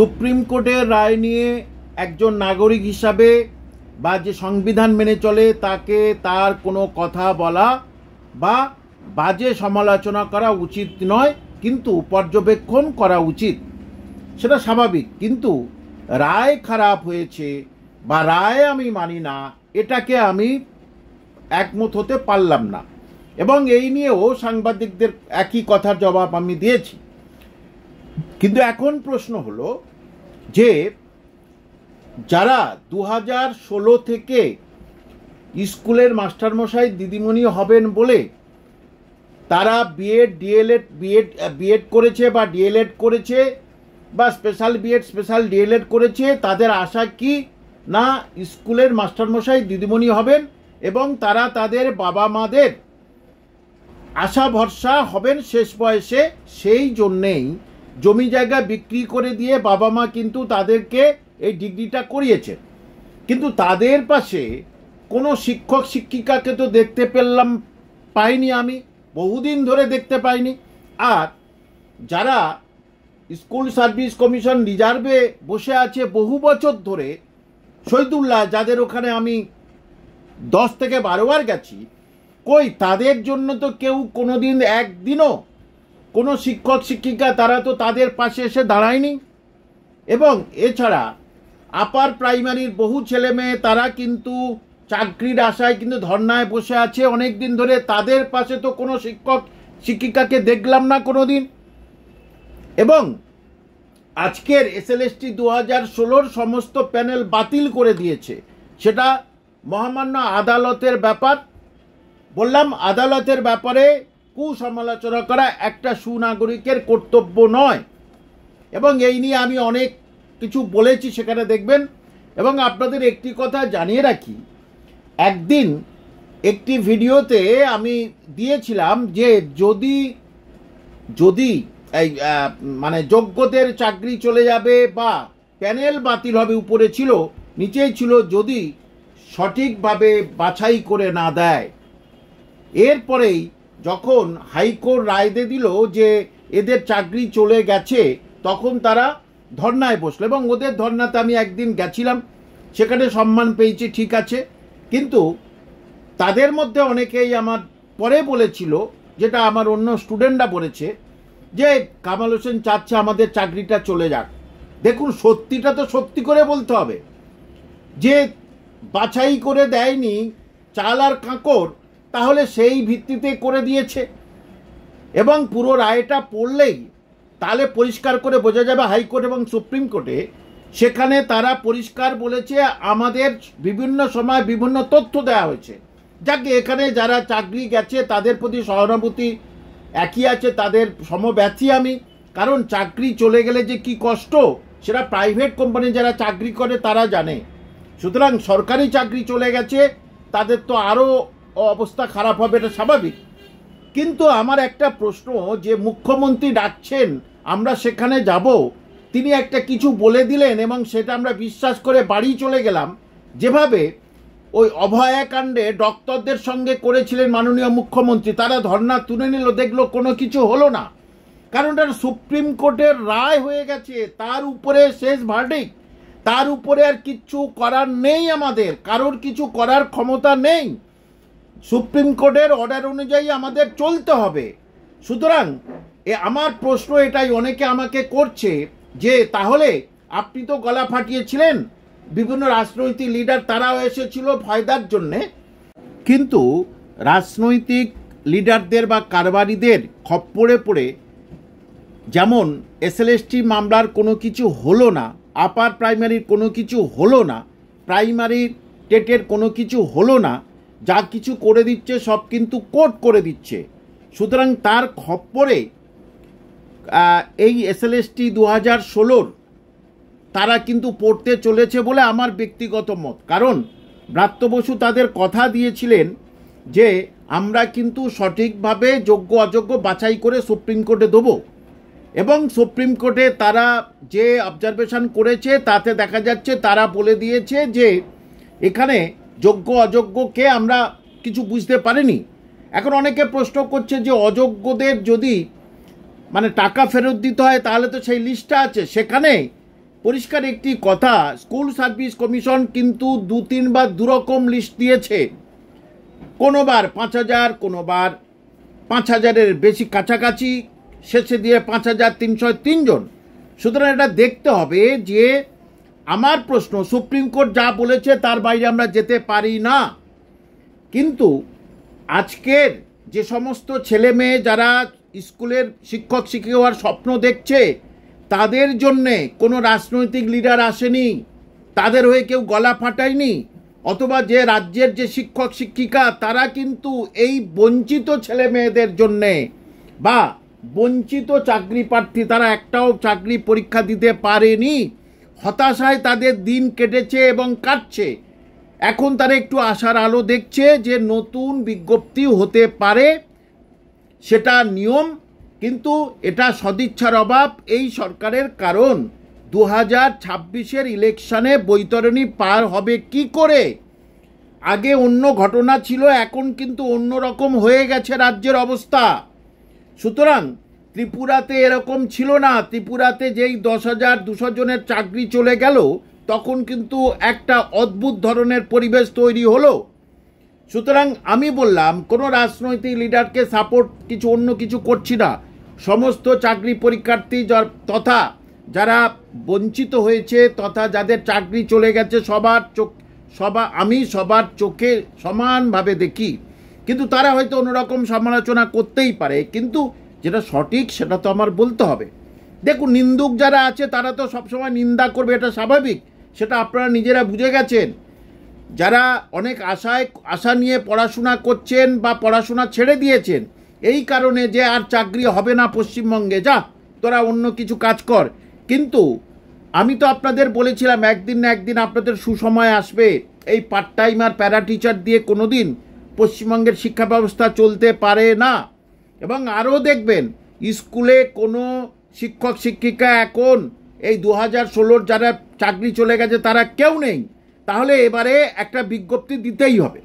Supreme কোর্টের রায় নিয়ে একজন নাগরিক হিসাবে বা যে সংবিধান মেনে চলে তাকে তার কোনো কথা বলা বা বাজে সমালোচনা করা উচিত নয়, কিন্তু পর্যবেক্ষণ করা উচিত, সেটা স্বাভাবিক। কিন্তু রায় খারাপ হয়েছে বা রায় আমি মানি না, এটাকে আমি একমত হতে পারলাম না, এবং এই নিয়েও সাংবাদিকদের একই কথার জবাব আমি দিয়েছি। কিন্তু এখন প্রশ্ন হলো যে যারা 2016 থেকে স্কুলের মাস্টারমশাই দিদিমণি হবেন বলে তারা বিএড করেছে বা ডিএলএড করেছে বা স্পেশাল বিএড স্পেশাল ডিএলএড করেছে, তাদের আশা কি না স্কুলের মাস্টারমশাই দিদিমণি হবেন এবং তারা তাদের বাবা মাদের আশা ভরসা হবেন শেষ বয়সে। সেই জন্যেই জমি জায়গা বিক্রি করে দিয়ে বাবা মা কিন্তু তাদেরকে এই ডিগ্রিটা করিয়েছে। কিন্তু তাদের পাশে কোনো শিক্ষক শিক্ষিকাকে তো দেখতে পাইনি, আমি বহুদিন ধরে দেখতে পাইনি। আর যারা স্কুল সার্ভিস কমিশন রিজার্ভে বসে আছে বহু বছর ধরে, শহীদুল্লাহ, যাদের ওখানে আমি 10 থেকে 12 বার গেছি, কই তাদের জন্য তো কেউ কোনোদিন একদিনও কোনো শিক্ষক শিক্ষিকা তারা তো তাদের পাশে এসে দাঁড়ায়নি। এবং এছাড়া আপার প্রাইমারির বহু ছেলে মেয়ে তারা কিন্তু চাকরির আশায় কিন্তু ধর্নায় বসে আছে অনেক দিন ধরে, তাদের পাশে তো কোনো শিক্ষক শিক্ষিকাকে দেখলাম না কোনো দিন। এবং আজকের এসএলএসটি 2016 সমস্ত প্যানেল বাতিল করে দিয়েছে, সেটা মহামান্য আদালতের ব্যাপার। বললাম, আদালতের ব্যাপারে কুসমালোচনা করা একটা সুনাগরিকের কর্তব্য নয়, এবং এই নিয়ে আমি অনেক কিছু বলেছি, সেখানে দেখবেন। এবং আপনাদের একটি কথা জানিয়ে রাখি, একদিন একটি ভিডিওতে আমি দিয়েছিলাম যে যদি এই মানে যোগ্যদের চাকরি চলে যাবে বা প্যানেল বাতিল হবে, উপরে ছিল, নিচেই ছিল যদি সঠিকভাবে বাছাই করে না দেয়। এরপরেই যখন হাইকোর্ট রায় দিয়ে দিল যে এদের চাকরি চলে গেছে, তখন তারা ধর্নায় বসলো, এবং ওদের ধর্নাতে আমি একদিন গেছিলাম, সেখানে সম্মান পেয়েছি, ঠিক আছে। কিন্তু তাদের মধ্যে অনেকেই আমার পরে বলেছিল, যেটা আমার অন্য স্টুডেন্টরা বলেছে, যে কামাল হোসেন চাচ্ছে আমাদের চাকরিটা চলে যাক। দেখুন, সত্যিটা তো সত্যি করে বলতে হবে, যে বাছাই করে দেয়নি চাল আর কাঁকড়, তাহলে সেই ভিত্তিতে করে দিয়েছে। এবং পুরো রায়টা পড়লেই তাহলে পরিষ্কার করে বোঝা যাবে, হাইকোর্ট এবং সুপ্রিম কোর্টে সেখানে তারা পরিষ্কার বলেছে আমাদের বিভিন্ন সময় বিভিন্ন তথ্য দেওয়া হয়েছে। যাকে এখানে যারা চাকরি গেছে তাদের প্রতি সহানুভূতি একই আছে, তাদের সমব্যথী আমি, কারণ চাকরি চলে গেলে যে কি কষ্ট সেটা প্রাইভেট কোম্পানি যারা চাকরি করে তারা জানে। সুতরাং সরকারি চাকরি চলে গেছে তাদের তো আরও অবস্থা খারাপ হবে, এটা স্বাভাবিক। কিন্তু আমার একটা প্রশ্ন, যে মুখ্যমন্ত্রী ডাকছেন আমরা সেখানে যাব, তিনি একটা কিছু বলে দিলেন এবং সেটা আমরা বিশ্বাস করে বাড়ি চলে গেলাম, যেভাবে ওই অভয়াকাণ্ডে ডক্টরদের সঙ্গে করেছিলেন মাননীয় মুখ্যমন্ত্রী। তারা ধর্না তুলে নিল, দেখলো কোনো কিছু হলো না, কারণ এটা সুপ্রিম কোর্টের রায় হয়ে গেছে, তার উপরে শেষ ভার্ডিক্ট, তার উপরে আর কিচ্ছু করার নেই, আমাদের কারোর কিছু করার ক্ষমতা নেই। সুপ্রিম কোর্টের অর্ডার অনুযায়ী আমাদের চলতে হবে। সুতরাং আমার প্রশ্ন এটাই অনেকে আমাকে করছে, যে তাহলে আপনি তো গলা ফাটিয়েছিলেন, বিভিন্ন রাজনৈতিক লিডার তারাও এসেছিল ফায়দার জন্যে, কিন্তু রাজনৈতিক লিডারদের বা কারবারিদের খপ্পরে পড়ে যেমন এসএলএসটি মামলার কোনো কিছু হলো না, আপার প্রাইমারির কোনো কিছু হলো না, প্রাইমারি টেটের কোনো কিছু হলো না, যা কিছু করে দিচ্ছে সব কিন্তু কোর্ট করে দিচ্ছে। সুতরাং তার খপ্পরে এই এসএলএসটি 2016 তারা কিন্তু পড়তে চলেছে বলে আমার ব্যক্তিগত মত। কারণ ব্রাত্য বসু তাদের কথা দিয়েছিলেন যে আমরা কিন্তু সঠিকভাবে যোগ্য অযোগ্য বাছাই করে সুপ্রিম কোর্টে দেবো, এবং সুপ্রিম কোর্টে তারা যে অবজারভেশন করেছে তাতে দেখা যাচ্ছে তারা বলে দিয়েছে যে এখানে যোগ্য অযোগ্যকে আমরা কিছু বুঝতে পারিনি। এখন অনেকে প্রশ্ন করছে যে অযোগ্যদের যদি মানে টাকা ফেরত দিতে হয়, তাহলে তো সেই লিস্টটা আছে, সেখানে পরিষ্কার একটি কথা, স্কুল সার্ভিস কমিশন কিন্তু 2-3 বার দুরকম লিস্ট দিয়েছে। কোনোবার 5,000, কোনোবার 5,000-এর বেশি কাছাকাছি, শেষে দিয়ে 5,303 জন। সুতরাং এটা দেখতে হবে যে আমার প্রশ্ন, সুপ্রিম কোর্ট যা বলেছে তার বাইরে আমরা যেতে পারি না, কিন্তু আজকের যে সমস্ত ছেলে মেয়ে যারা স্কুলের শিক্ষক শিক্ষিকা হওয়ার স্বপ্ন দেখছে, তাদের জন্যে কোনো রাজনৈতিক লিডার আসেনি, তাদের হয়ে কেউ গলা ফাটায়নি, অথবা যে রাজ্যের যে শিক্ষক শিক্ষিকা তারা কিন্তু এই বঞ্চিত ছেলে মেয়েদের জন্যে বা বঞ্চিত চাকরি প্রার্থী, তারা একটাও চাকরি পরীক্ষা দিতে পারেনি, হতাশায় তাদের দিন কেটেছে এবং কাটছে। এখন তারা একটু আশার আলো দেখছে যে নতুন বিজ্ঞপ্তি হতে পারে, সেটা নিয়ম, কিন্তু এটা সদিচ্ছার অভাব এই সরকারের। কারণ 2026-এর ইলেকশনে বৈতরণী পার হবে কি করে? আগে অন্য ঘটনা ছিল, এখন কিন্তু অন্য রকম হয়ে গেছে রাজ্যের অবস্থা। সুতরাং ত্রিপুরাতে এরকম ছিল না। ত্রিপুরাতে যেই 10,200 জনের চাকরি চলে গেল, তখন কিন্তু একটা অদ্ভুত ধরনের পরিবেশ তৈরি হলো। সুতরাং আমি বললাম, কোনো রাজনৈতিক লিডারকে সাপোর্ট কিছু অন্য কিছু করছি না। সমস্ত চাকরি পরীক্ষার্থী তথা যারা বঞ্চিত হয়েছে তথা যাদের চাকরি চলে গেছে, আমি সবার চোখে সমানভাবে দেখি, কিন্তু তারা হয়তো অন্যরকম সমালোচনা করতেই পারে, কিন্তু যেটা সঠিক সেটা তো আমার বলতে হবে। দেখুন, নিন্দুক যারা আছে তারা তো সবসময় নিন্দা করবে, এটা স্বাভাবিক, সেটা আপনারা নিজেরা বুঝে গেছেন। যারা অনেক আশা নিয়ে পড়াশোনা করছেন বা পড়াশোনা ছেড়ে দিয়েছেন এই কারণে যে আর চাকরি হবে না পশ্চিমবঙ্গে, যা তোরা অন্য কিছু কাজ কর, কিন্তু আমি তো আপনাদের বলেছিলাম একদিন না একদিন আপনাদের সুসময় আসবে। এই পার্ট টাইম আর প্যারা টিচার দিয়ে কোনোদিন পশ্চিমবঙ্গের শিক্ষা ব্যবস্থা চলতে পারে না। এবং আরও দেখবেন, স্কুলে কোনো শিক্ষক শিক্ষিকা এখন এই 2016-র যারা চাকরি চলে গেছে তারা কেউ নেই। তাহলে এবারে একটা বিজ্ঞপ্তি দিতেই হবে।